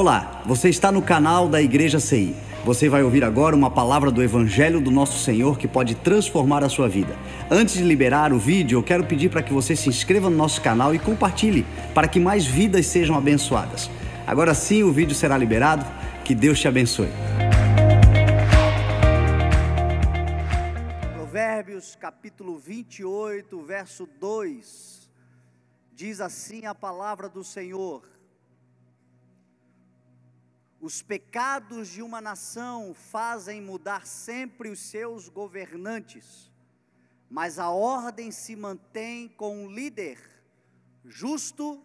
Olá, você está no canal da Igreja CI. Você vai ouvir agora uma palavra do Evangelho do Nosso Senhor que pode transformar a sua vida. Antes de liberar o vídeo, eu quero pedir para que você se inscreva no nosso canal e compartilhe, para que mais vidas sejam abençoadas. Agora sim, o vídeo será liberado. Que Deus te abençoe. Provérbios capítulo 28, verso 2, diz assim a palavra do Senhor: os pecados de uma nação fazem mudar sempre os seus governantes, mas a ordem se mantém com um líder justo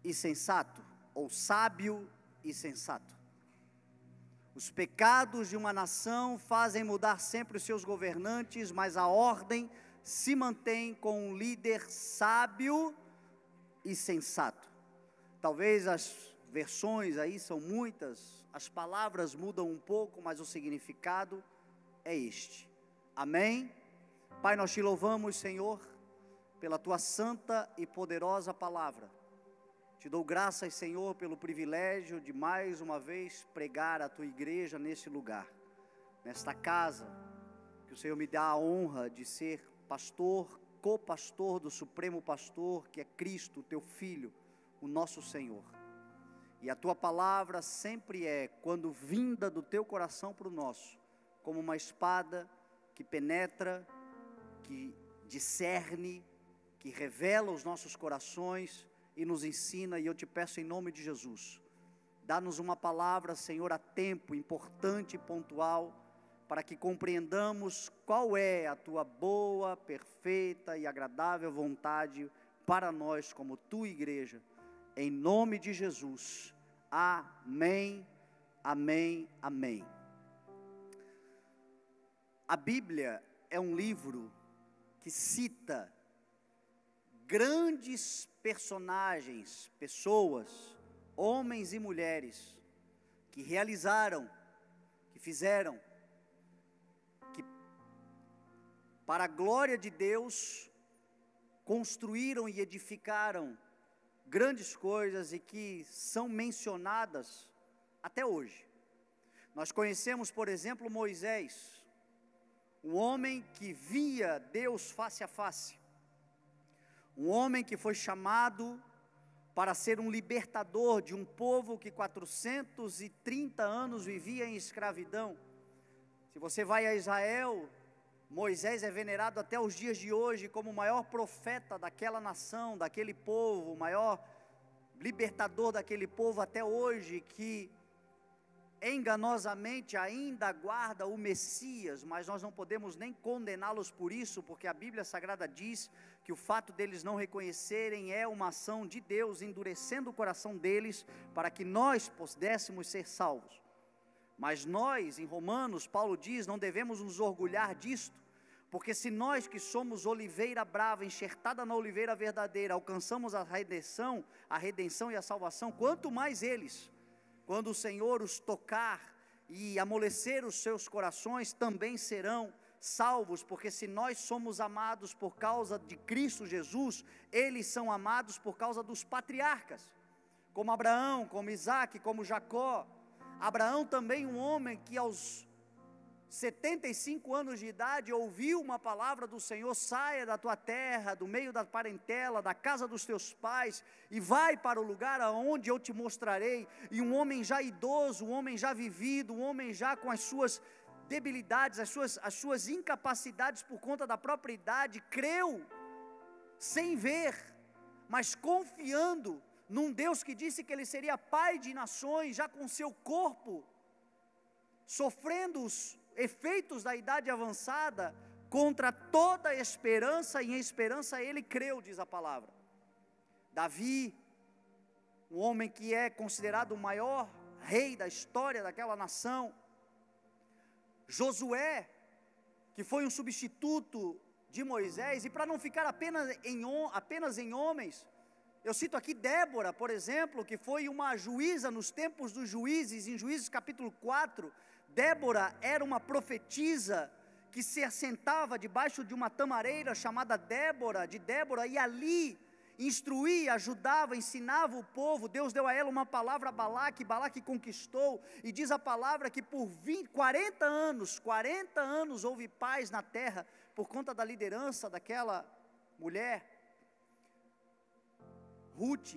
e sensato, ou sábio e sensato. Os pecados de uma nação fazem mudar sempre os seus governantes, mas a ordem se mantém com um líder sábio e sensato. Talvez as versões aí são muitas, as palavras mudam um pouco, mas o significado é este. Amém? Pai, nós te louvamos, Senhor, pela tua santa e poderosa palavra. Te dou graças, Senhor, pelo privilégio de mais uma vez pregar a tua igreja nesse lugar, nesta casa, que o Senhor me dá a honra de ser pastor, co-pastor do Supremo Pastor, que é Cristo, teu Filho, o nosso Senhor. E a tua palavra sempre é, quando vinda do teu coração para o nosso, como uma espada que penetra, que discerne, que revela os nossos corações e nos ensina. E eu te peço em nome de Jesus, dá-nos uma palavra, Senhor, a tempo, importante e pontual, para que compreendamos qual é a tua boa, perfeita e agradável vontade para nós como tua igreja. Em nome de Jesus, amém, amém, amém. A Bíblia é um livro que cita grandes personagens, pessoas, homens e mulheres, que realizaram, que fizeram, que para a glória de Deus, construíram e edificaram grandes coisas e que são mencionadas até hoje. Nós conhecemos, por exemplo, Moisés, um homem que via Deus face a face, um homem que foi chamado para ser um libertador de um povo que 430 anos vivia em escravidão. Se você vai a Israel, Moisés é venerado até os dias de hoje como o maior profeta daquela nação, daquele povo, o maior libertador daquele povo até hoje, que enganosamente ainda aguarda o Messias, mas nós não podemos nem condená-los por isso, porque a Bíblia Sagrada diz que o fato deles não reconhecerem é uma ação de Deus, endurecendo o coração deles, para que nós pudéssemos ser salvos. Mas nós, em Romanos, Paulo diz, não devemos nos orgulhar disto, porque se nós que somos oliveira brava, enxertada na oliveira verdadeira, alcançamos a redenção e a salvação, quanto mais eles, quando o Senhor os tocar e amolecer os seus corações, também serão salvos, porque se nós somos amados por causa de Cristo Jesus, eles são amados por causa dos patriarcas, como Abraão, como Isaac, como Jacó. Abraão também, um homem que aos 75 anos de idade ouviu uma palavra do Senhor: saia da tua terra, do meio da parentela, da casa dos teus pais, e vai para o lugar aonde eu te mostrarei. E um homem já idoso, um homem já vivido, um homem já com as suas debilidades, as suas incapacidades por conta da própria idade, creu, sem ver, mas confiando num Deus que disse que ele seria pai de nações, já com seu corpo sofrendo os efeitos da idade avançada, contra toda esperança, e em esperança ele creu, diz a palavra. Davi, um homem que é considerado o maior rei da história daquela nação. Josué, que foi um substituto de Moisés, e para não ficar apenas em homens, eu cito aqui Débora, por exemplo, que foi uma juíza nos tempos dos juízes, em Juízes capítulo 4, Débora era uma profetisa que se assentava debaixo de uma tamareira chamada de Débora, e ali instruía, ajudava, ensinava o povo. Deus deu a ela uma palavra a Balaque, Balaque conquistou, e diz a palavra que por 40 anos houve paz na terra, por conta da liderança daquela mulher, Ruth,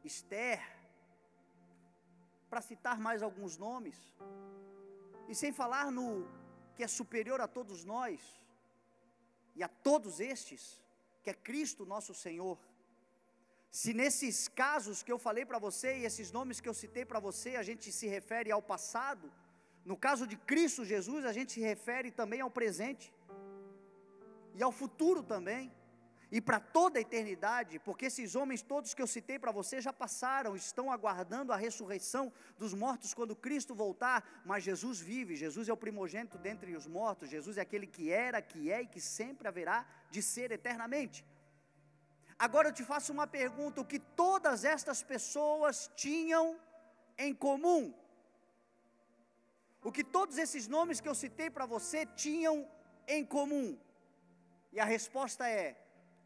Esther, para citar mais alguns nomes, e sem falar no que é superior a todos nós, e a todos estes, que é Cristo nosso Senhor. Se nesses casos que eu falei para você, e esses nomes que eu citei para você, a gente se refere ao passado, no caso de Cristo Jesus, a gente se refere também ao presente, e ao futuro também, e para toda a eternidade, porque esses homens todos que eu citei para você já passaram, estão aguardando a ressurreição dos mortos quando Cristo voltar, mas Jesus vive, Jesus é o primogênito dentre os mortos, Jesus é aquele que era, que é e que sempre haverá de ser eternamente. Agora eu te faço uma pergunta: o que todas estas pessoas tinham em comum? O que todos esses nomes que eu citei para você tinham em comum? E a resposta é: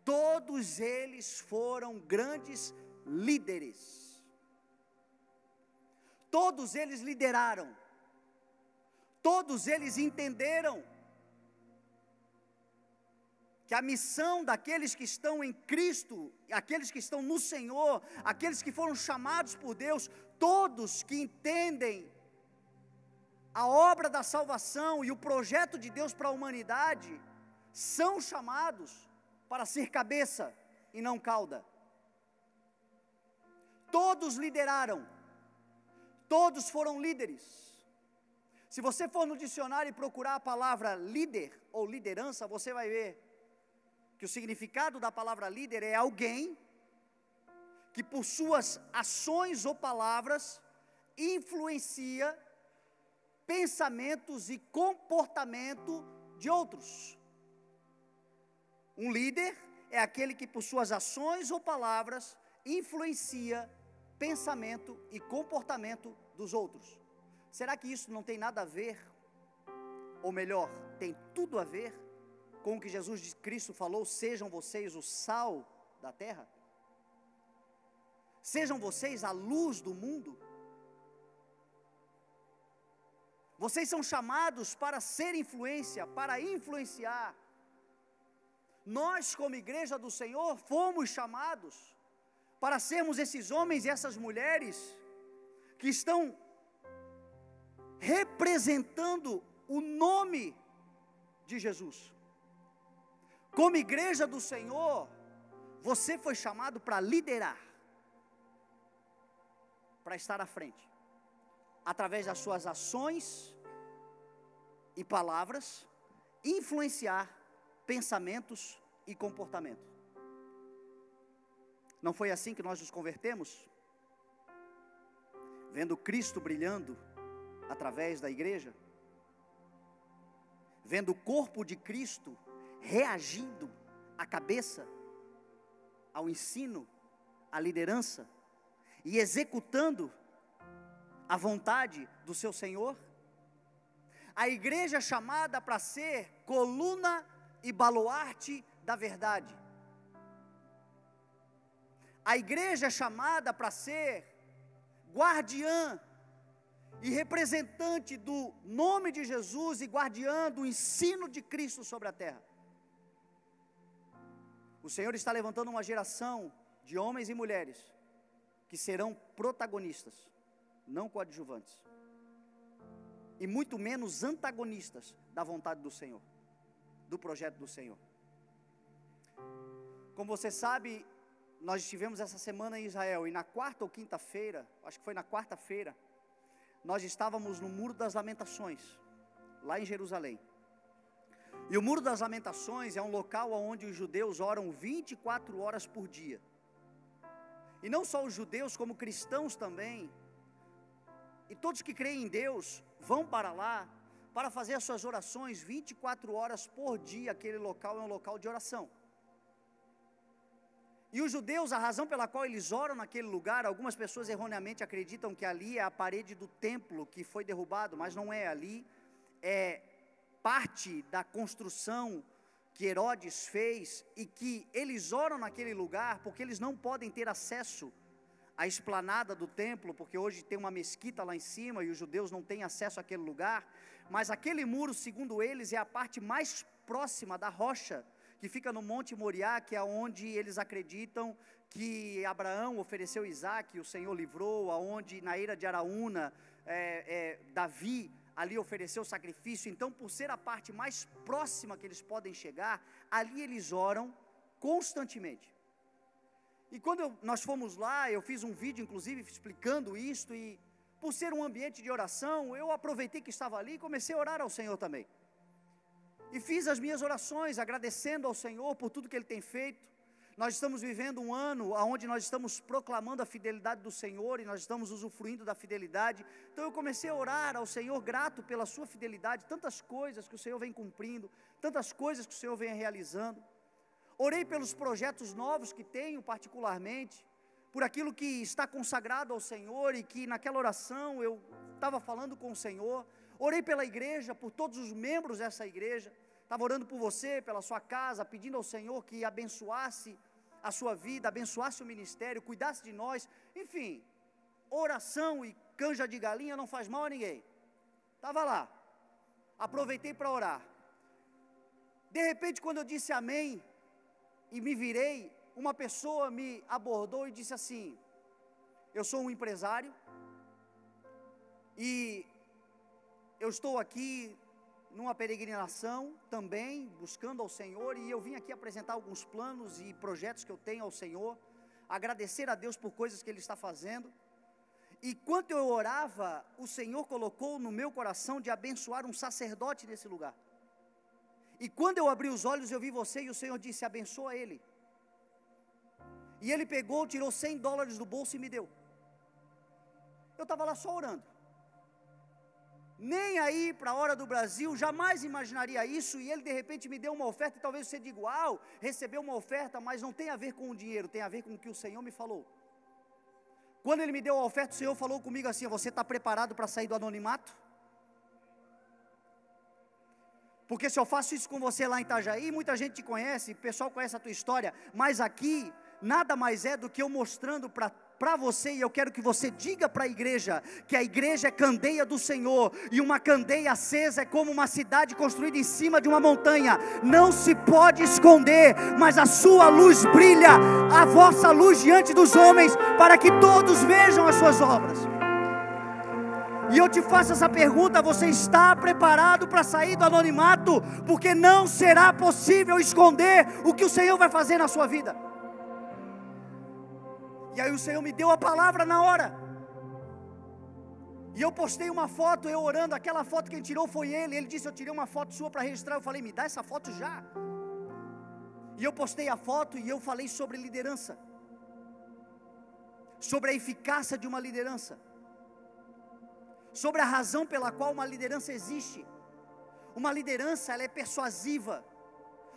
todos eles foram grandes líderes. Todos eles lideraram. Todos eles entenderam que a missão daqueles que estão em Cristo, aqueles que estão no Senhor, aqueles que foram chamados por Deus, todos que entendem a obra da salvação e o projeto de Deus para a humanidade, são chamados para ser cabeça e não cauda. Todos lideraram, todos foram líderes. Se você for no dicionário e procurar a palavra líder ou liderança, você vai ver que o significado da palavra líder é alguém que por suas ações ou palavras influencia pensamentos e comportamento de outros. Um líder é aquele que por suas ações ou palavras influencia pensamento e comportamento dos outros. Será que isso não tem nada a ver, ou melhor, tem tudo a ver com o que Jesus Cristo falou: sejam vocês o sal da terra? Sejam vocês a luz do mundo? Vocês são chamados para ser influência, para influenciar. Nós, como igreja do Senhor, fomos chamados para sermos esses homens e essas mulheres que estão representando o nome de Jesus. Como igreja do Senhor, você foi chamado para liderar, para estar à frente, através das suas ações e palavras, influenciar pensamentos e comportamento. Não foi assim que nós nos convertemos? Vendo Cristo brilhando através da igreja, vendo o corpo de Cristo reagindo à cabeça, ao ensino, à liderança, e executando a vontade do seu Senhor. A igreja é chamada para ser coluna e baluarte da verdade. A igreja é chamada para ser guardiã e representante do nome de Jesus e guardiã do ensino de Cristo sobre a terra. O Senhor está levantando uma geração de homens e mulheres que serão protagonistas, não coadjuvantes, e muito menos antagonistas da vontade do Senhor, do projeto do Senhor. Como você sabe, nós estivemos essa semana em Israel, e na quarta ou quinta-feira, acho que foi na quarta-feira, nós estávamos no Muro das Lamentações, lá em Jerusalém. E o Muro das Lamentações é um local onde os judeus oram 24 horas por dia. E não só os judeus, como cristãos também, e todos que creem em Deus, vão para lá, para fazer as suas orações 24 horas por dia. Aquele local é um local de oração. E os judeus, a razão pela qual eles oram naquele lugar, algumas pessoas erroneamente acreditam que ali é a parede do templo que foi derrubado, mas não é. Ali é parte da construção que Herodes fez, e que eles oram naquele lugar, porque eles não podem ter acesso à esplanada do templo, porque hoje tem uma mesquita lá em cima, e os judeus não têm acesso àquele lugar, mas aquele muro, segundo eles, é a parte mais próxima da rocha, que fica no Monte Moriá, que é onde eles acreditam que Abraão ofereceu Isaac, o Senhor livrou, aonde na eira de Araúna, Davi ali ofereceu sacrifício. Então, por ser a parte mais próxima que eles podem chegar, ali eles oram constantemente. E quando nós fomos lá, eu fiz um vídeo inclusive explicando isto, e por ser um ambiente de oração, eu aproveitei que estava ali e comecei a orar ao Senhor também. E fiz as minhas orações, agradecendo ao Senhor por tudo que Ele tem feito. Nós estamos vivendo um ano onde nós estamos proclamando a fidelidade do Senhor, e nós estamos usufruindo da fidelidade. Então eu comecei a orar ao Senhor, grato pela sua fidelidade, tantas coisas que o Senhor vem cumprindo, tantas coisas que o Senhor vem realizando. Orei pelos projetos novos que tenho particularmente, por aquilo que está consagrado ao Senhor, e que naquela oração eu estava falando com o Senhor. Orei pela igreja, por todos os membros dessa igreja. Estava orando por você, pela sua casa, pedindo ao Senhor que abençoasse a sua vida, abençoasse o ministério, cuidasse de nós. Enfim, oração e canja de galinha não faz mal a ninguém. Estava lá, aproveitei para orar. De repente, quando eu disse amém e me virei, uma pessoa me abordou e disse assim: eu sou um empresário e eu estou aqui numa peregrinação também, buscando ao Senhor, e eu vim aqui apresentar alguns planos e projetos que eu tenho ao Senhor, agradecer a Deus por coisas que Ele está fazendo. E enquanto eu orava, o Senhor colocou no meu coração de abençoar um sacerdote nesse lugar. E quando eu abri os olhos, eu vi você, e o Senhor disse: abençoa ele. E ele pegou, tirou $100 do bolso e me deu. Eu estava lá só orando, nem aí para a Hora do Brasil, jamais imaginaria isso, e ele de repente me deu uma oferta, e talvez você diga: uau, recebeu uma oferta, mas não tem a ver com o dinheiro, tem a ver com o que o Senhor me falou. Quando ele me deu a oferta, o Senhor falou comigo assim: você está preparado para sair do anonimato? Porque se eu faço isso com você lá em Itajaí, muita gente te conhece, o pessoal conhece a tua história, mas aqui, nada mais é do que eu mostrando para você, e eu quero que você diga para a igreja, que a igreja é candeia do Senhor, e uma candeia acesa é como uma cidade construída em cima de uma montanha, não se pode esconder, mas a sua luz brilha, a vossa luz diante dos homens, para que todos vejam as suas obras. E eu te faço essa pergunta: você está preparado para sair do anonimato? Porque não será possível esconder o que o Senhor vai fazer na sua vida. E aí o Senhor me deu a palavra na hora, e eu postei uma foto, eu orando. Aquela foto quem tirou foi ele disse: eu tirei uma foto sua para registrar. Eu falei: me dá essa foto já. E eu postei a foto, e eu falei sobre liderança, sobre a eficácia de uma liderança, sobre a razão pela qual uma liderança existe. Uma liderança, ela é persuasiva,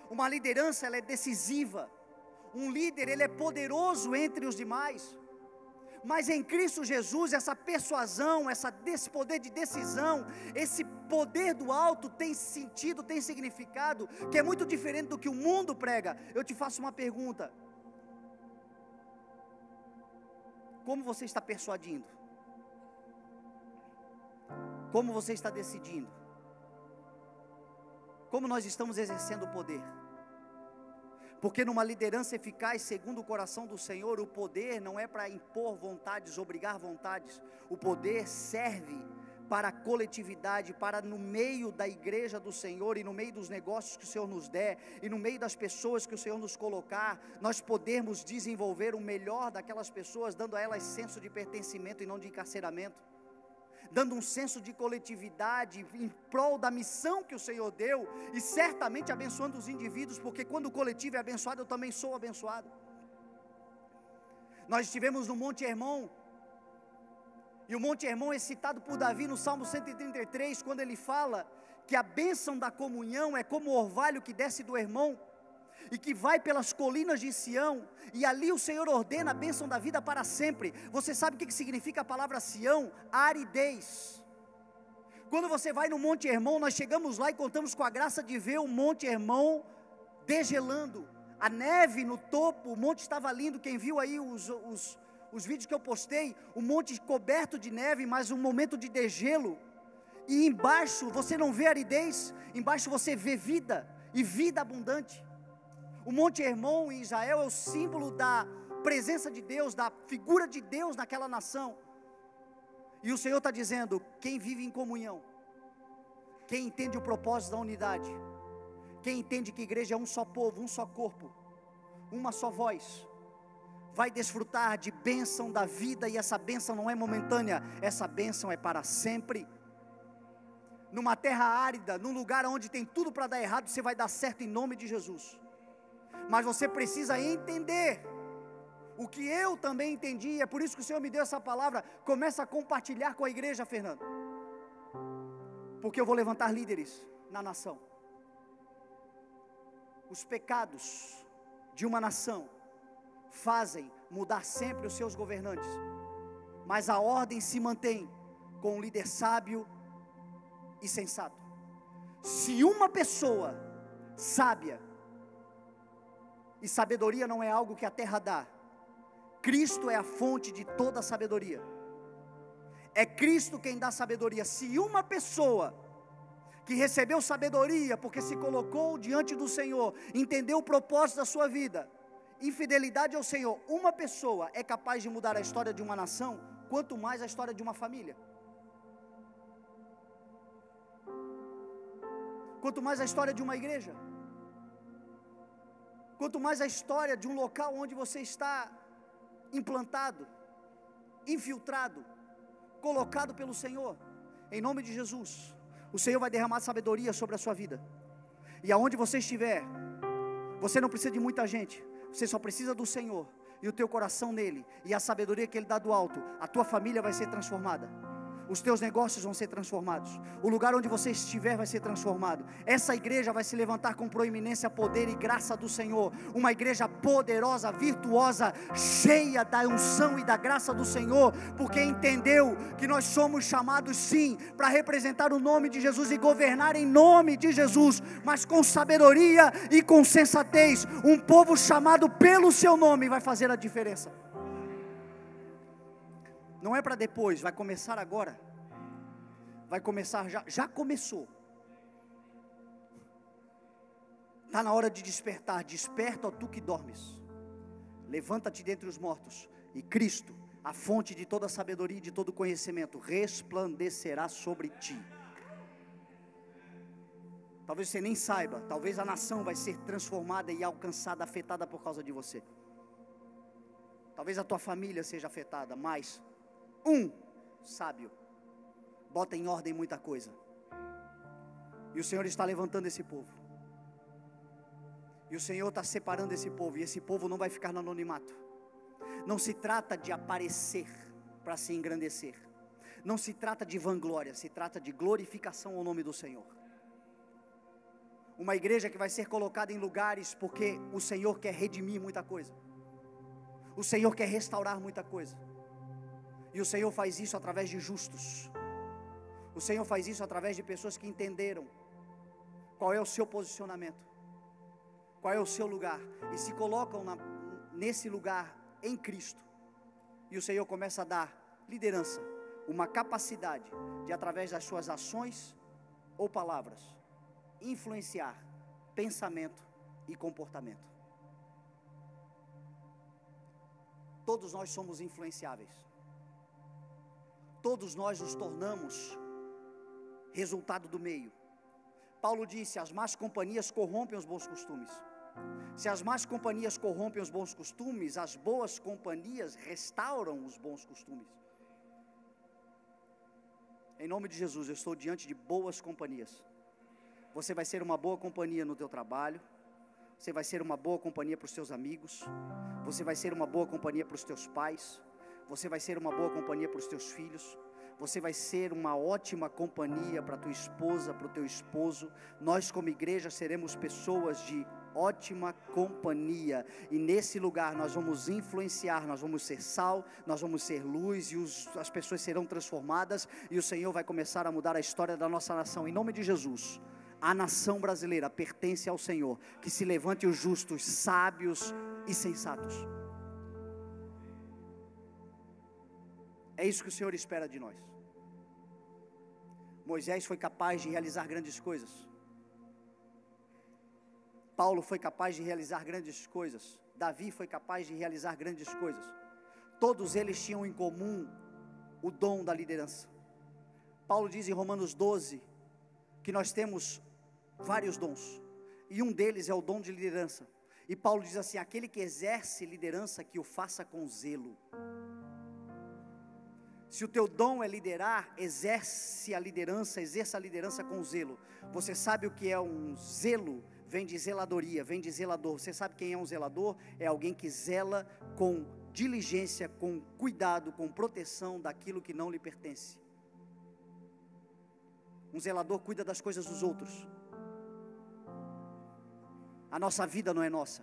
uma liderança, ela é decisiva. Um líder, ele é poderoso entre os demais, mas em Cristo Jesus, essa persuasão, esse poder de decisão, esse poder do alto tem sentido, tem significado, que é muito diferente do que o mundo prega. Eu te faço uma pergunta: como você está persuadindo? Como você está decidindo? Como nós estamos exercendo o poder? Porque numa liderança eficaz, segundo o coração do Senhor, o poder não é para impor vontades, obrigar vontades. O poder serve para a coletividade, para no meio da igreja do Senhor, e no meio dos negócios que o Senhor nos der, e no meio das pessoas que o Senhor nos colocar, nós podermos desenvolver o melhor daquelas pessoas, dando a elas senso de pertencimento e não de encarceramento, dando um senso de coletividade em prol da missão que o Senhor deu, e certamente abençoando os indivíduos, porque quando o coletivo é abençoado, eu também sou abençoado. Nós estivemos no Monte Hermon, e o Monte Hermon é citado por Davi no Salmo 133, quando ele fala que a bênção da comunhão é como o orvalho que desce do Hermon, e que vai pelas colinas de Sião, e ali o Senhor ordena a bênção da vida para sempre. Você sabe o que significa a palavra Sião? Aridez. Quando você vai no Monte Hermon, nós chegamos lá e contamos com a graça de ver o Monte Hermon degelando, a neve no topo, o monte estava lindo. Quem viu aí os vídeos que eu postei, o monte coberto de neve, mas um momento de degelo, e embaixo você não vê aridez, embaixo você vê vida, e vida abundante. O Monte Hermon em Israel é o símbolo da presença de Deus, da figura de Deus naquela nação. E o Senhor está dizendo: quem vive em comunhão, quem entende o propósito da unidade, quem entende que igreja é um só povo, um só corpo, uma só voz, vai desfrutar de bênção da vida, e essa bênção não é momentânea, essa bênção é para sempre. Numa terra árida, num lugar onde tem tudo para dar errado, você vai dar certo em nome de Jesus. Mas você precisa entender o que eu também entendi, é por isso que o Senhor me deu essa palavra. Começa a compartilhar com a igreja, Fernando, porque eu vou levantar líderes na nação. Os pecados de uma nação fazem mudar sempre os seus governantes, mas a ordem se mantém com um líder sábio e sensato. Se uma pessoa sábia, e sabedoria não é algo que a terra dá, Cristo é a fonte de toda a sabedoria, é Cristo quem dá sabedoria. Se uma pessoa que recebeu sabedoria porque se colocou diante do Senhor, entendeu o propósito da sua vida, infidelidade ao Senhor, uma pessoa é capaz de mudar a história de uma nação, quanto mais a história de uma família, quanto mais a história de uma igreja, quanto mais a história de um local onde você está implantado, infiltrado, colocado pelo Senhor. Em nome de Jesus, o Senhor vai derramar sabedoria sobre a sua vida, e aonde você estiver, você não precisa de muita gente, você só precisa do Senhor, e o teu coração nele, e a sabedoria que Ele dá do alto. A tua família vai ser transformada, os teus negócios vão ser transformados, o lugar onde você estiver vai ser transformado. Essa igreja vai se levantar com proeminência, poder e graça do Senhor, uma igreja poderosa, virtuosa, cheia da unção e da graça do Senhor, porque entendeu que nós somos chamados sim, para representar o nome de Jesus e governar em nome de Jesus, mas com sabedoria e com sensatez. Um povo chamado pelo seu nome vai fazer a diferença. Não é para depois, vai começar agora. Vai começar, já começou. Está na hora de despertar. Desperta, ó tu que dormes. Levanta-te dentre os mortos, e Cristo, a fonte de toda sabedoria e de todo conhecimento, resplandecerá sobre ti. Talvez você nem saiba, talvez a nação vai ser transformada e alcançada, afetada por causa de você. Talvez a tua família seja afetada, mas um sábio bota em ordem muita coisa, e o Senhor está levantando esse povo, e o Senhor está separando esse povo, e esse povo não vai ficar no anonimato. Não se trata de aparecer para se engrandecer, não se trata de vanglória, se trata de glorificação ao nome do Senhor. Uma igreja que vai ser colocada em lugares porque o Senhor quer redimir muita coisa, o Senhor quer restaurar muita coisa. E o Senhor faz isso através de justos. O Senhor faz isso através de pessoas que entenderam qual é o seu posicionamento, qual é o seu lugar, e se colocam nesse lugar em Cristo. E o Senhor começa a dar liderança, uma capacidade de, através das suas ações ou palavras, influenciar pensamento e comportamento. Todos nós somos influenciáveis. Todos nós nos tornamos resultado do meio. Paulo disse: as más companhias corrompem os bons costumes. Se as más companhias corrompem os bons costumes, as boas companhias restauram os bons costumes. Em nome de Jesus, eu estou diante de boas companhias. Você vai ser uma boa companhia no teu trabalho, você vai ser uma boa companhia para os teus amigos, você vai ser uma boa companhia para os teus pais, você vai ser uma boa companhia para os teus filhos, você vai ser uma ótima companhia para a tua esposa, para o teu esposo. Nós como igreja seremos pessoas de ótima companhia, e nesse lugar nós vamos influenciar, nós vamos ser sal, nós vamos ser luz, e as pessoas serão transformadas, e o Senhor vai começar a mudar a história da nossa nação, em nome de Jesus. A nação brasileira pertence ao Senhor. Que se levante os justos, sábios e sensatos. É isso que o Senhor espera de nós. Moisés foi capaz de realizar grandes coisas. Paulo foi capaz de realizar grandes coisas. Davi foi capaz de realizar grandes coisas. Todos eles tinham em comum o dom da liderança. Paulo diz em Romanos 12 que nós temos vários dons, e um deles é o dom de liderança. E Paulo diz assim: aquele que exerce liderança, que o faça com zelo. Se o teu dom é liderar, exerça a liderança com zelo. Você sabe o que é um zelo? Vem de zeladoria, vem de zelador. Você sabe quem é um zelador? É alguém que zela com diligência, com cuidado, com proteção daquilo que não lhe pertence. Um zelador cuida das coisas dos outros. A nossa vida não é nossa,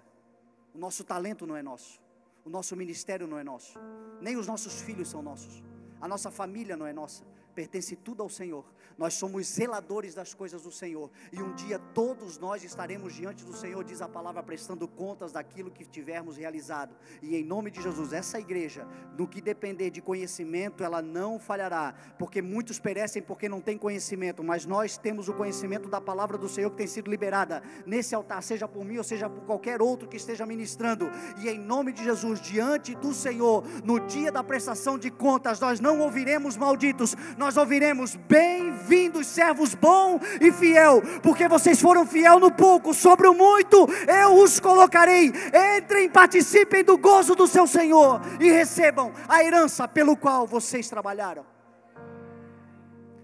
o nosso talento não é nosso, o nosso ministério não é nosso, nem os nossos filhos são nossos, a nossa família não é nossa, pertence tudo ao Senhor. Nós somos zeladores das coisas do Senhor, e um dia todos nós estaremos diante do Senhor, diz a palavra, prestando contas daquilo que tivermos realizado. E em nome de Jesus, essa igreja, no que depender de conhecimento, ela não falhará, porque muitos perecem porque não têm conhecimento, mas nós temos o conhecimento da palavra do Senhor que tem sido liberada nesse altar, seja por mim ou seja por qualquer outro que esteja ministrando. E em nome de Jesus, diante do Senhor, no dia da prestação de contas, nós não ouviremos malditos, nós ouviremos: bem-vindos, servos bom e fiel, porque vocês foram fiel no pouco, sobre o muito eu os colocarei. Entrem, participem do gozo do seu Senhor e recebam a herança pelo qual vocês trabalharam.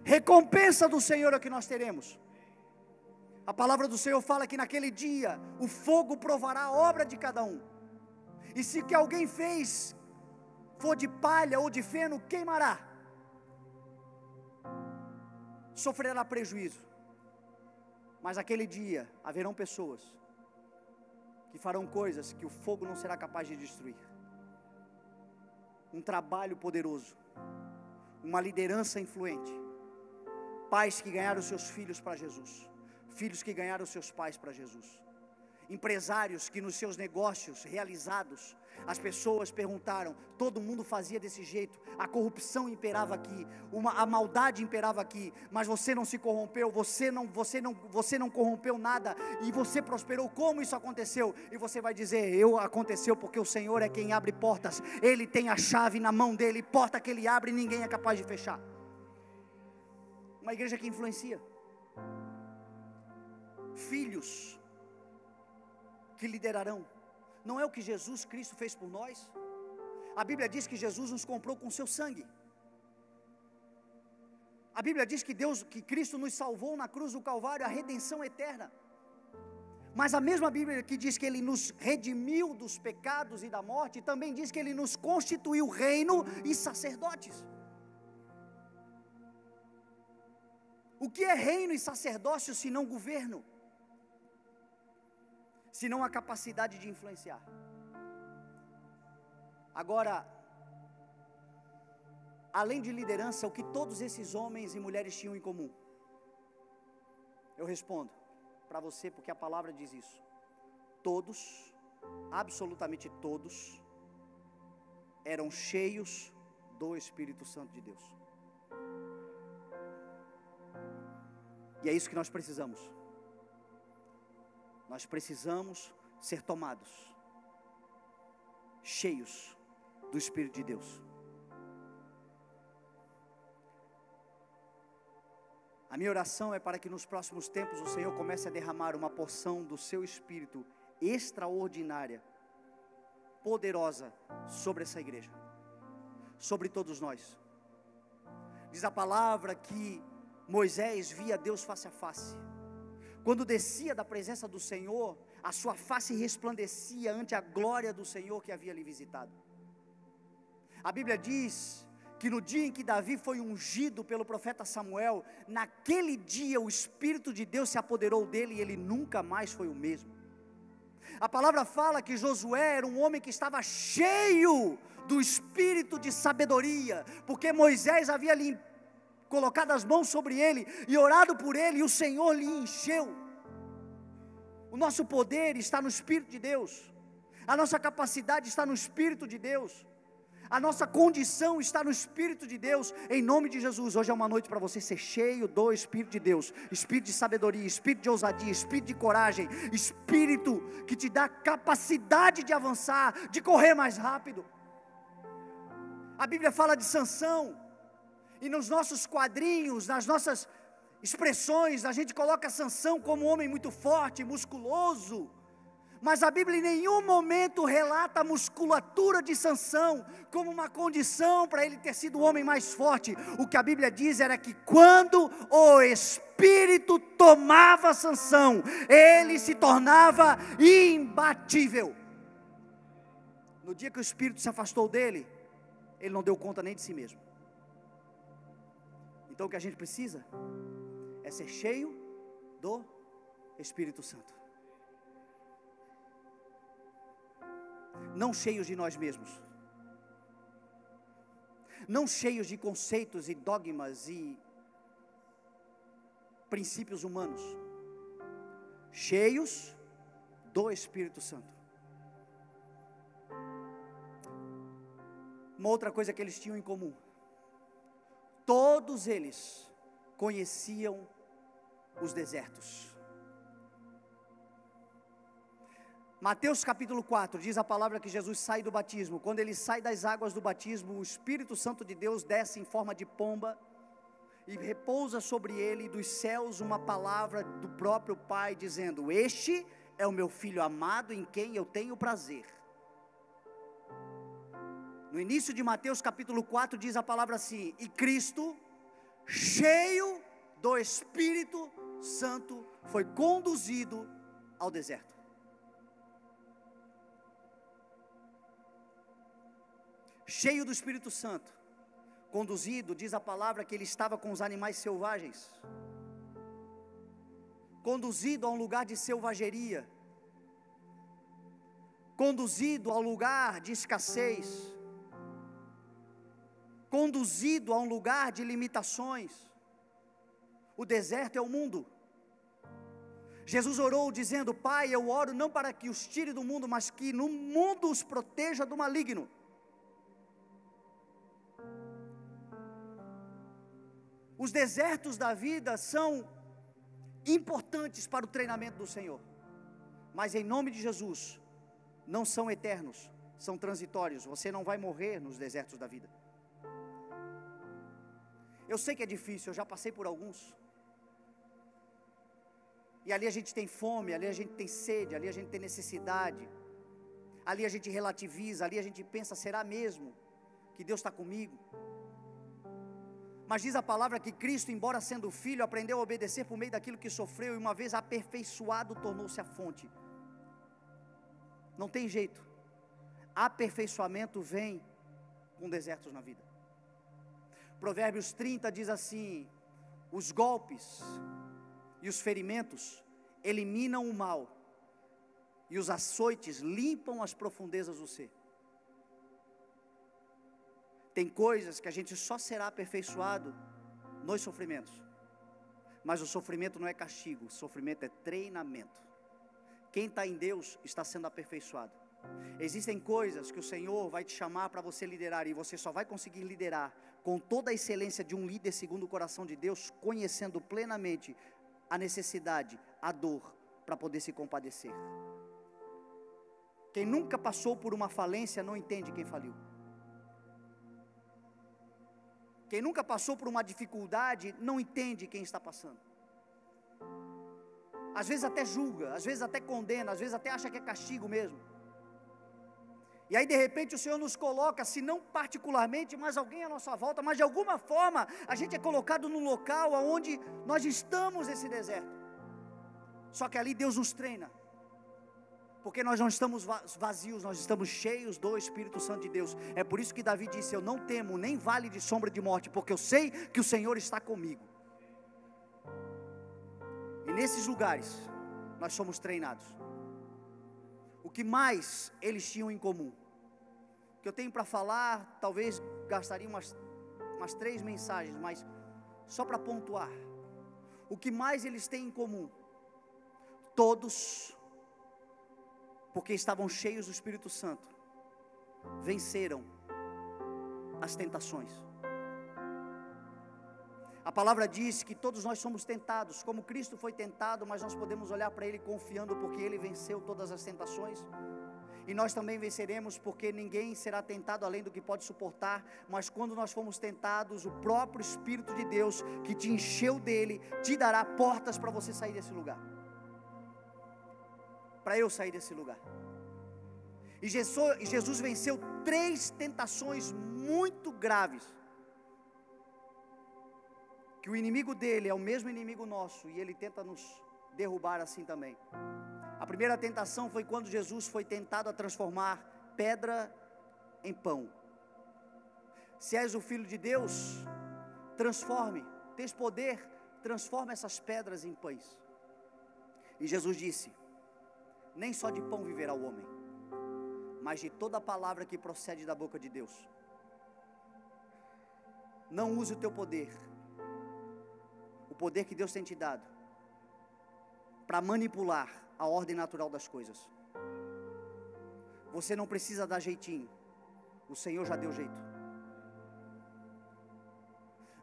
Recompensa do Senhor é o que nós teremos. A palavra do Senhor fala que naquele dia o fogo provará a obra de cada um, e se o que alguém fez for de palha ou de feno, queimará, sofrerá prejuízo. Mas aquele dia haverão pessoas que farão coisas que o fogo não será capaz de destruir. Um trabalho poderoso, uma liderança influente, pais que ganharam seus filhos para Jesus, filhos que ganharam seus pais para Jesus, empresários que nos seus negócios realizados, as pessoas perguntaram, todo mundo fazia desse jeito, a corrupção imperava aqui, a maldade imperava aqui, mas você não se corrompeu, você não corrompeu nada, e você prosperou. Como isso aconteceu? E você vai dizer: aconteceu porque o Senhor é quem abre portas, Ele tem a chave na mão dEle, porta que Ele abre ninguém é capaz de fechar. Uma igreja que influencia, filhos que liderarão. Não é o que Jesus Cristo fez por nós? A Bíblia diz que Jesus nos comprou com seu sangue. A Bíblia diz que Cristo nos salvou na cruz do Calvário, a redenção eterna. Mas a mesma Bíblia que diz que Ele nos redimiu dos pecados e da morte, também diz que Ele nos constituiu reino e sacerdotes. O que é reino e sacerdócio se não governo? Se não a capacidade de influenciar. Agora, além de liderança, o que todos esses homens e mulheres tinham em comum? Eu respondo para você, porque a palavra diz isso. Todos, absolutamente todos, eram cheios do Espírito Santo de Deus. E é isso que nós precisamos. Nós precisamos ser tomados, cheios do Espírito de Deus. A minha oração é para que nos próximos tempos o Senhor comece a derramar uma porção do seu Espírito extraordinária, poderosa, sobre essa igreja, sobre todos nós. Diz a palavra que Moisés via Deus face a face. Quando descia da presença do Senhor, a sua face resplandecia ante a glória do Senhor que havia lhe visitado. A Bíblia diz que no dia em que Davi foi ungido pelo profeta Samuel, naquele dia o Espírito de Deus se apoderou dele e ele nunca mais foi o mesmo. A palavra fala que Josué era um homem que estava cheio do espírito de sabedoria, porque Moisés havia lhe colocado as mãos sobre ele e orado por ele, e o Senhor lhe encheu. O nosso poder está no Espírito de Deus, a nossa capacidade está no Espírito de Deus, a nossa condição está no Espírito de Deus, em nome de Jesus. Hoje é uma noite para você ser cheio do Espírito de Deus, Espírito de sabedoria, Espírito de ousadia, Espírito de coragem, Espírito que te dá capacidade de avançar, de correr mais rápido. A Bíblia fala de Sansão, e nos nossos quadrinhos, nas nossas expressões, a gente coloca Sansão como um homem muito forte, musculoso, mas a Bíblia em nenhum momento relata a musculatura de Sansão como uma condição para ele ter sido o homem mais forte. O que a Bíblia diz era que quando o Espírito tomava Sansão, ele se tornava imbatível. No dia que o Espírito se afastou dele, ele não deu conta nem de si mesmo. Então o que a gente precisa é ser cheio do Espírito Santo. Não cheios de nós mesmos, não cheios de conceitos e dogmas e princípios humanos, cheios do Espírito Santo. Uma outra coisa que eles tinham em comum: todos eles conheciam os desertos. Mateus capítulo 4, diz a palavra que Jesus sai do batismo. Quando ele sai das águas do batismo, o Espírito Santo de Deus desce em forma de pomba e repousa sobre ele, e dos céus uma palavra do próprio Pai dizendo: este é o meu Filho amado, em quem eu tenho prazer. No início de Mateus capítulo 4 diz a palavra assim: e Cristo, cheio do Espírito Santo, foi conduzido ao deserto. Cheio do Espírito Santo, conduzido, diz a palavra que ele estava com os animais selvagens, conduzido a um lugar de selvageria, conduzido a um lugar de escassez, conduzido a um lugar de limitações. O deserto é o mundo. Jesus orou dizendo: Pai, eu oro não para que os tire do mundo, mas que no mundo os proteja do maligno. Os desertos da vida são importantes para o treinamento do Senhor, mas em nome de Jesus, não são eternos, são transitórios. Você não vai morrer nos desertos da vida. Eu sei que é difícil, eu já passei por alguns, e ali a gente tem fome, ali a gente tem sede, ali a gente tem necessidade, ali a gente relativiza, ali a gente pensa: será mesmo que Deus está comigo? Mas diz a palavra que Cristo, embora sendo filho, aprendeu a obedecer por meio daquilo que sofreu, e uma vez aperfeiçoado, tornou-se a fonte. Não tem jeito, aperfeiçoamento vem com desertos na vida. Provérbios 30 diz assim: os golpes e os ferimentos eliminam o mal, e os açoites limpam as profundezas do ser. Tem coisas que a gente só será aperfeiçoado nos sofrimentos, mas o sofrimento não é castigo, o sofrimento é treinamento. Quem está em Deus está sendo aperfeiçoado. Existem coisas que o Senhor vai te chamar para você liderar, e você só vai conseguir liderar com toda a excelência de um líder segundo o coração de Deus, conhecendo plenamente a necessidade, a dor, para poder se compadecer. Quem nunca passou por uma falência não entende quem faliu. Quem nunca passou por uma dificuldade não entende quem está passando. Às vezes até julga, às vezes até condena, às vezes até acha que é castigo mesmo. E aí de repente o Senhor nos coloca, se não particularmente, mas alguém à nossa volta, mas de alguma forma a gente é colocado num local onde nós estamos nesse deserto. Só que ali Deus nos treina, porque nós não estamos vazios, nós estamos cheios do Espírito Santo de Deus. É por isso que Davi disse: eu não temo nem vale de sombra de morte, porque eu sei que o Senhor está comigo. E nesses lugares nós somos treinados. O que mais eles tinham em comum? O que eu tenho para falar, talvez gastaria umas 3 mensagens, mas só para pontuar, o que mais eles têm em comum? Todos, porque estavam cheios do Espírito Santo, venceram as tentações. A palavra diz que todos nós somos tentados, como Cristo foi tentado, mas nós podemos olhar para Ele confiando, porque Ele venceu todas as tentações. E nós também venceremos, porque ninguém será tentado além do que pode suportar. Mas quando nós formos tentados, o próprio Espírito de Deus, que te encheu dele, te dará portas para você sair desse lugar, para eu sair desse lugar. E Jesus venceu 3 tentações muito graves, que o inimigo dele é o mesmo inimigo nosso, e ele tenta nos derrubar assim também. A primeira tentação foi quando Jesus foi tentado a transformar pedra em pão. Se és o Filho de Deus, transforme, tens poder, transforma essas pedras em pães. E Jesus disse: nem só de pão viverá o homem, mas de toda a palavra que procede da boca de Deus. Não use o teu poder, o poder que Deus tem te dado, para manipular a ordem natural das coisas. Você não precisa dar jeitinho, o Senhor já deu jeito.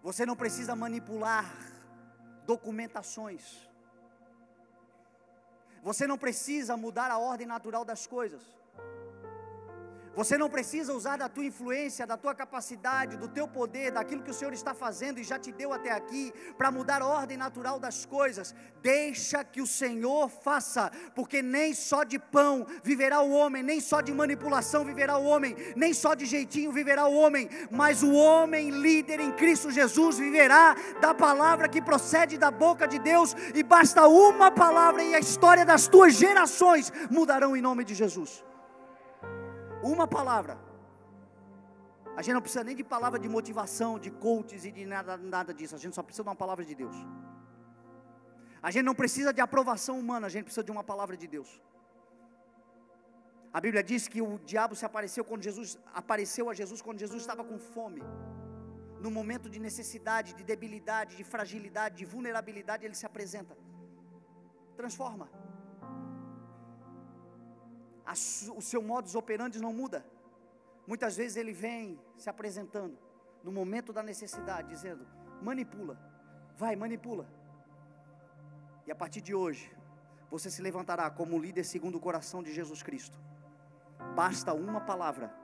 Você não precisa manipular documentações. Você não precisa mudar a ordem natural das coisas. Você não precisa usar da tua influência, da tua capacidade, do teu poder, daquilo que o Senhor está fazendo e já te deu até aqui, para mudar a ordem natural das coisas. Deixa que o Senhor faça, porque nem só de pão viverá o homem, nem só de manipulação viverá o homem, nem só de jeitinho viverá o homem, mas o homem líder em Cristo Jesus viverá da palavra que procede da boca de Deus, e basta uma palavra e a história das tuas gerações mudarão em nome de Jesus. Uma palavra. A gente não precisa nem de palavra de motivação, de coaches e de nada disso. A gente só precisa de uma palavra de Deus. A gente não precisa de aprovação humana, a gente precisa de uma palavra de Deus. A Bíblia diz que o diabo apareceu a Jesus quando Jesus estava com fome. No momento de necessidade, de debilidade, de fragilidade, de vulnerabilidade, ele se apresenta. Transforma. O seu modus operandi não muda. Muitas vezes ele vem se apresentando no momento da necessidade, dizendo: manipula, vai, manipula. E a partir de hoje, você se levantará como líder segundo o coração de Jesus Cristo. Basta uma palavra,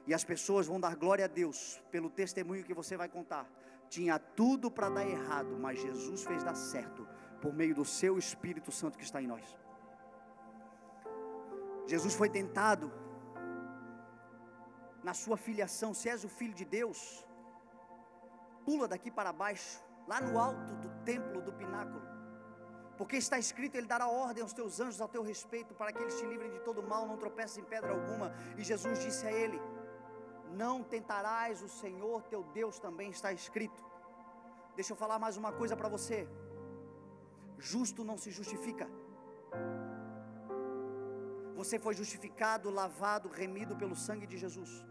e as pessoas vão dar glória a Deus pelo testemunho que você vai contar. Tinha tudo para dar errado, mas Jesus fez dar certo, por meio do seu Espírito Santo que está em nós. Jesus foi tentado na sua filiação. Se és o Filho de Deus, pula daqui para baixo, lá no alto do templo, do pináculo, porque está escrito: Ele dará ordem aos teus anjos ao teu respeito, para que eles te livrem de todo mal, não tropeces em pedra alguma. E Jesus disse a ele: não tentarás o Senhor teu Deus, também está escrito. Deixa eu falar mais uma coisa para você: justo não se justifica. Você foi justificado, lavado, remido pelo sangue de Jesus.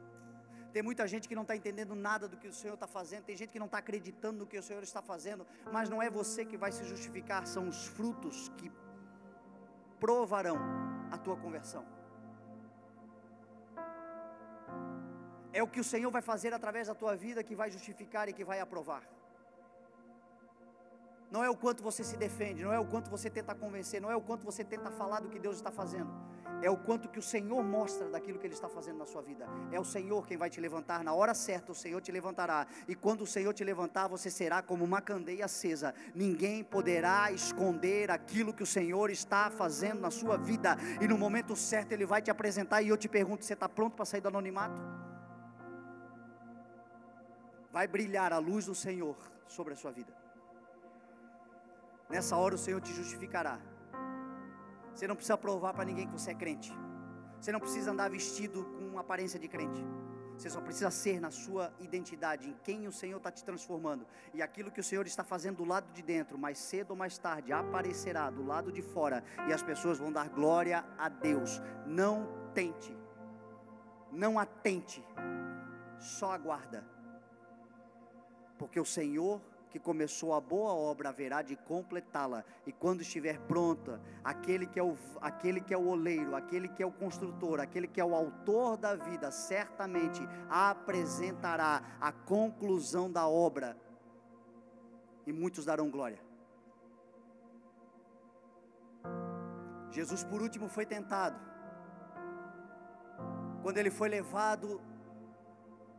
Tem muita gente que não está entendendo nada do que o Senhor está fazendo. Tem gente que não está acreditando no que o Senhor está fazendo. Mas não é você que vai se justificar, são os frutos que provarão a tua conversão. É o que o Senhor vai fazer através da tua vida que vai justificar e que vai aprovar. Não é o quanto você se defende, não é o quanto você tenta convencer, não é o quanto você tenta falar do que Deus está fazendo. É o quanto que o Senhor mostra daquilo que Ele está fazendo na sua vida. É o Senhor quem vai te levantar. Na hora certa o Senhor te levantará. E quando o Senhor te levantar, você será como uma candeia acesa. Ninguém poderá esconder aquilo que o Senhor está fazendo na sua vida. E no momento certo Ele vai te apresentar. E eu te pergunto: você está pronto para sair do anonimato? Vai brilhar a luz do Senhor sobre a sua vida. Nessa hora o Senhor te justificará. Você não precisa provar para ninguém que você é crente. Você não precisa andar vestido com aparência de crente. Você só precisa ser na sua identidade, em quem o Senhor está te transformando. E aquilo que o Senhor está fazendo do lado de dentro, mais cedo ou mais tarde, aparecerá do lado de fora. E as pessoas vão dar glória a Deus. Não tente, não atente, só aguarda. Porque o Senhor que começou a boa obra haverá de completá-la, e quando estiver pronta, aquele que é o oleiro, aquele que é o construtor, aquele que é o autor da vida, certamente apresentará a conclusão da obra, e muitos darão glória. Jesus, por último, foi tentado, quando ele foi levado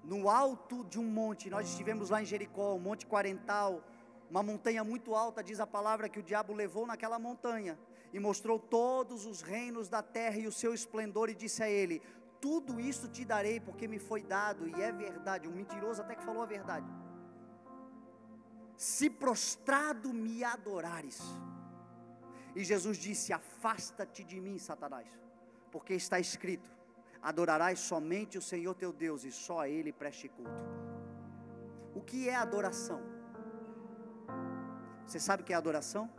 no alto de um monte. Nós estivemos lá em Jericó, o Monte Quarental, uma montanha muito alta. Diz a palavra que o diabo levou naquela montanha e mostrou todos os reinos da terra e o seu esplendor, e disse a ele: tudo isso te darei, porque me foi dado. E é verdade, um mentiroso até que falou a verdade. Se prostrado me adorares. E Jesus disse: afasta-te de mim, Satanás, porque está escrito: adorarás somente o Senhor teu Deus, e só a Ele preste culto. O que é adoração? Você sabe o que é adoração?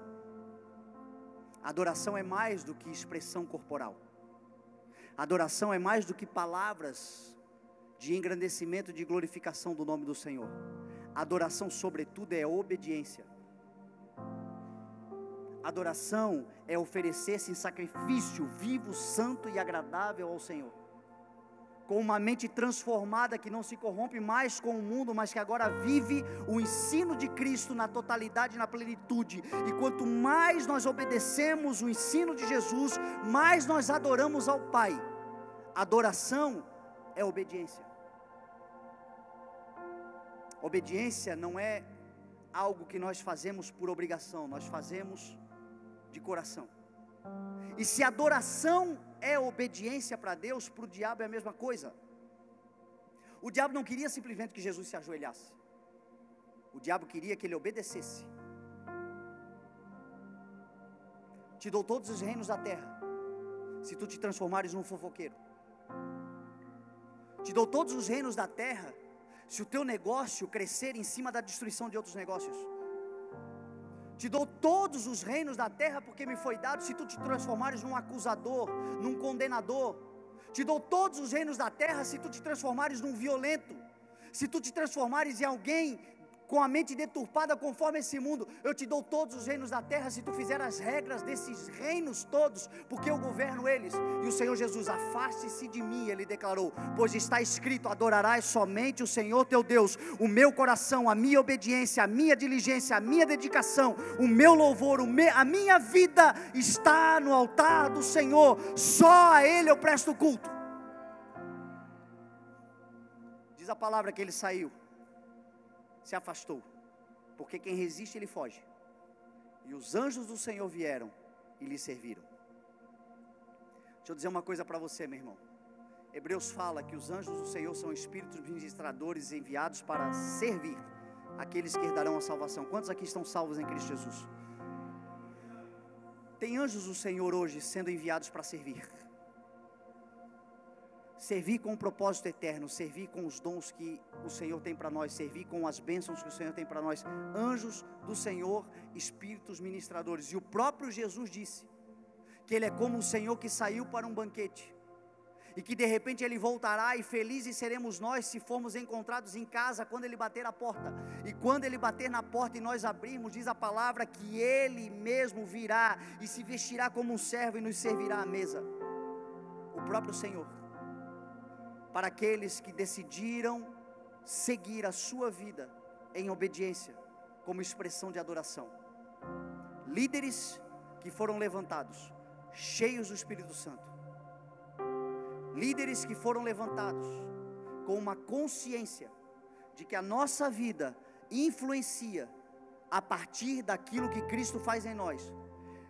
Adoração é mais do que expressão corporal. Adoração é mais do que palavras de engrandecimento, de glorificação do nome do Senhor. Adoração, sobretudo, é obediência. Adoração é oferecer-se em sacrifício vivo, santo e agradável ao Senhor, com uma mente transformada, que não se corrompe mais com o mundo, mas que agora vive o ensino de Cristo na totalidade, na plenitude. E quanto mais nós obedecemos o ensino de Jesus, mais nós adoramos ao Pai. Adoração é obediência. Obediência não é algo que nós fazemos por obrigação, nós fazemos de coração. E se adoração é obediência para Deus, para o diabo é a mesma coisa. O diabo não queria simplesmente que Jesus se ajoelhasse. O diabo queria que ele obedecesse. Te dou todos os reinos da terra, se tu te transformares num fofoqueiro. Te dou todos os reinos da terra, se o teu negócio crescer em cima da destruição de outros negócios. Te dou todos os reinos da terra, porque me foi dado, se tu te transformares num acusador, num condenador. Te dou todos os reinos da terra, se tu te transformares num violento, se tu te transformares em alguém com a mente deturpada conforme esse mundo. Eu te dou todos os reinos da terra, se tu fizer as regras desses reinos todos, porque eu governo eles. E o Senhor Jesus: afaste-se de mim, Ele declarou, pois está escrito: adorarás somente o Senhor teu Deus. O meu coração, a minha obediência, a minha diligência, a minha dedicação, o meu louvor, a minha vida está no altar do Senhor. Só a Ele eu presto culto. Diz a palavra que ele saiu, se afastou, porque quem resiste ele foge. E os anjos do Senhor vieram e lhe serviram. Deixa eu dizer uma coisa para você, meu irmão. Hebreus fala que os anjos do Senhor são espíritos ministradores enviados para servir aqueles que herdarão a salvação. Quantos aqui estão salvos em Cristo Jesus? Tem anjos do Senhor hoje sendo enviados para servir. Servir com um propósito eterno, servir com os dons que o Senhor tem para nós, servir com as bênçãos que o Senhor tem para nós. Anjos do Senhor, espíritos ministradores. E o próprio Jesus disse que Ele é como um Senhor que saiu para um banquete, e que de repente Ele voltará, e felizes seremos nós se formos encontrados em casa quando Ele bater a porta. E quando Ele bater na porta e nós abrirmos, diz a palavra que Ele mesmo virá e se vestirá como um servo e nos servirá à mesa. O próprio Senhor, para aqueles que decidiram seguir a sua vida em obediência, como expressão de adoração. Líderes que foram levantados, cheios do Espírito Santo. Líderes que foram levantados com uma consciência de que a nossa vida influencia a partir daquilo que Cristo faz em nós.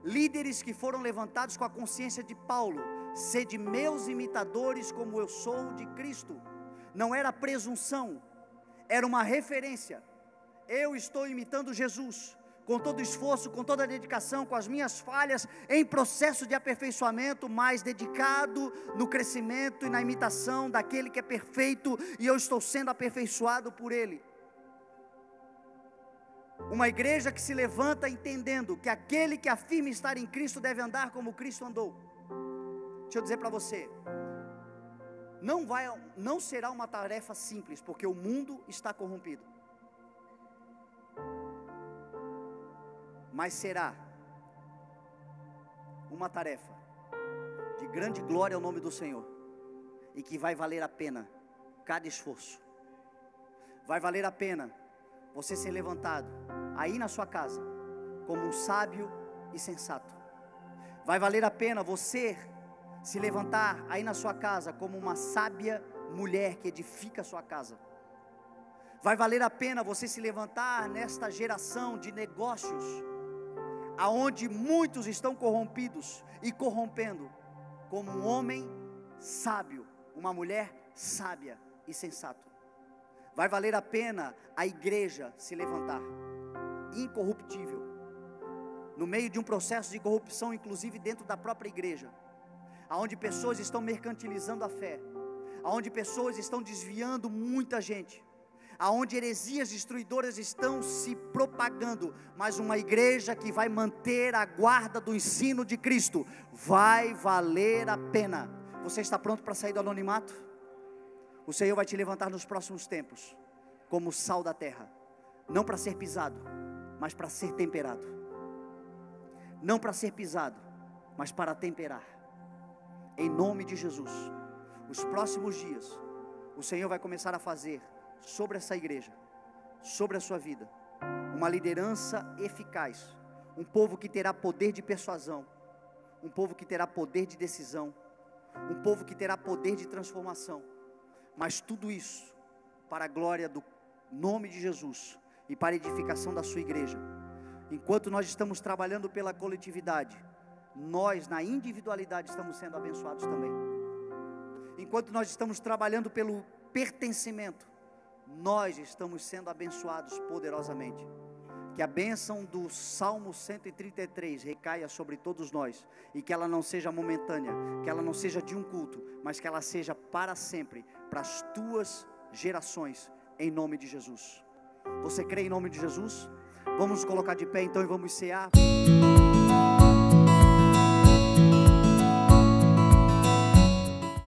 Líderes que foram levantados com a consciência de Paulo: sede meus imitadores como eu sou de Cristo. Não era presunção, era uma referência. Eu estou imitando Jesus, com todo esforço, com toda dedicação, com as minhas falhas, em processo de aperfeiçoamento, mas dedicado no crescimento e na imitação daquele que é perfeito, e eu estou sendo aperfeiçoado por Ele. Uma igreja que se levanta entendendo que aquele que afirma estar em Cristo deve andar como Cristo andou. Deixa eu dizer para você, não será uma tarefa simples, porque o mundo está corrompido. mas será uma tarefa de grande glória ao nome do Senhor, e que vai valer a pena cada esforço. Vai valer a pena você ser levantado aí na sua casa como um sábio e sensato. Vai valer a pena você se levantar aí na sua casa como uma sábia mulher que edifica a sua casa. Vai valer a pena você se levantar nesta geração de negócios, aonde muitos estão corrompidos e corrompendo, como um homem sábio, uma mulher sábia e sensato. Vai valer a pena a igreja se levantar, incorruptível, no meio de um processo de corrupção, inclusive dentro da própria igreja, aonde pessoas estão mercantilizando a fé, aonde pessoas estão desviando muita gente, aonde heresias destruidoras estão se propagando, mas uma igreja que vai manter a guarda do ensino de Cristo, vai valer a pena. Você está pronto para sair do anonimato? O Senhor vai te levantar nos próximos tempos, como sal da terra, não para ser pisado, mas para ser temperado. Não para ser pisado, mas para temperar. Em nome de Jesus, os próximos dias, o Senhor vai começar a fazer sobre essa igreja, sobre a sua vida, uma liderança eficaz, um povo que terá poder de persuasão, um povo que terá poder de decisão, um povo que terá poder de transformação, mas tudo isso para a glória do nome de Jesus e para a edificação da sua igreja. Enquanto nós estamos trabalhando pela coletividade, nós na individualidade estamos sendo abençoados também. Enquanto nós estamos trabalhando pelo pertencimento, nós estamos sendo abençoados poderosamente. Que a bênção do Salmo 133 recaia sobre todos nós, e que ela não seja momentânea, que ela não seja de um culto, mas que ela seja para sempre, para as tuas gerações, em nome de Jesus. Você crê em nome de Jesus? Vamos nos colocar de pé então e vamos cear.